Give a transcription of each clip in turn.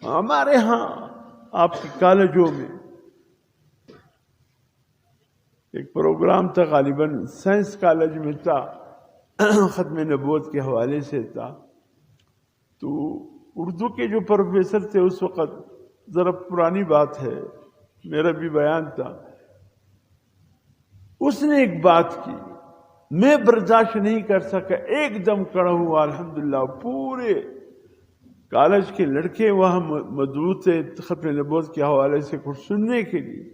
ہمارے ہاں آپ کے کالجوں میں ایک پروگرام تھا، غالباً سائنس کالج میں تھا، ختم نبوت کے حوالے سے تھا. تو اردو کے جو پروفیسر تھے اس وقت، ذرا پرانی بات ہے، میرا بھی بیان تھا، اس نے ایک بات کی، میں برداشت نہیں کر سکا، ایک دم کھڑا ہوا. الحمدللہ پورے کالج کے لڑکے وہاں موجود تھے ختم نبوت کے حوالے سے کچھ سننے کے لیے.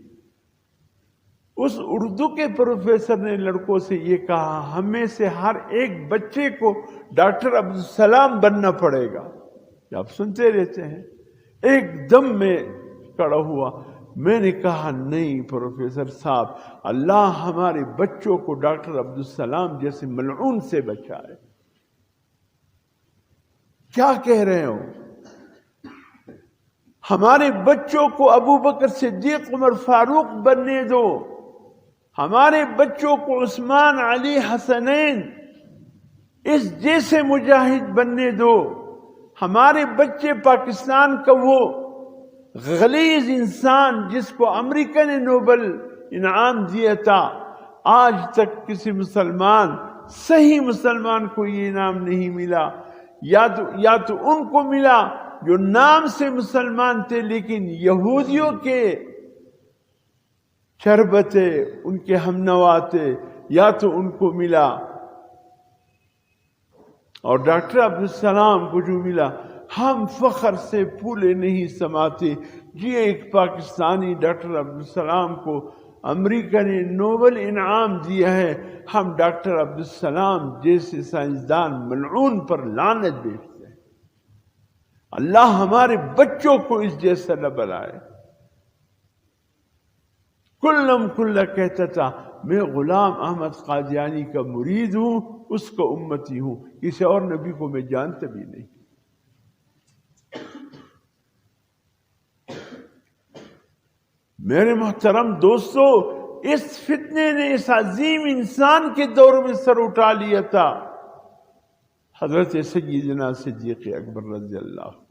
اس اردو کے پروفیسر نے لڑکوں سے یہ کہا، ہمیں سے ہر ایک بچے کو ڈاکٹر عبدالسلام بننا پڑے گا. آپ سنتے رہتے ہیں. ایک دم میں کھڑا ہوا. میں نے کہا نہیں پروفیسر صاحب، اللہ ہمارے بچوں کو ڈاکٹر عبدالسلام جیسے ملعون سے بچائے. کیا کہہ رہے ہو؟ ہمارے بچوں کو ابو بکر صدیق عمر فاروق بننے دو، ہمارے بچوں کو عثمان علی حسنین اس جیسے مجاہد بننے دو. ہمارے بچے پاکستان کا وہ غلیظ انسان جس کو امریکہ نے نوبل انعام دیا تھا، آج تک کسی مسلمان، صحیح مسلمان کو یہ انعام نہیں ملا. یا تو ان کو ملا جو نام سے مسلمان تھے لیکن یہودیوں کے شربتے ان کے ہم نوا تھے، یا تو ان کو ملا. اور ڈاکٹر عبدالسلام کو جو ملا، ہم فخر سے پھولے نہیں سماتے. یہ ایک پاکستانی ڈاکٹر عبدالسلام کو امریکہ نے نوبل انعام دیا ہے، ہم ڈاکٹر عبدالسلام جیسے سائنسدان ملعون پر لعنت بھیجتے ہیں. اللہ ہمارے بچوں کو اس جیسا نہ بنائے. کلم کلہ کہتا تھا میں غلام احمد قادیانی کا مرید ہوں، اس کا امتی ہوں، کسی اور نبی کو میں جانتا بھی نہیں. میرے محترم دوستو، اس فتنے نے اس عظیم انسان کے دور میں سر اٹھا لیا تھا، حضرت سیدنا صدیق اکبر رضی اللہ عنہ.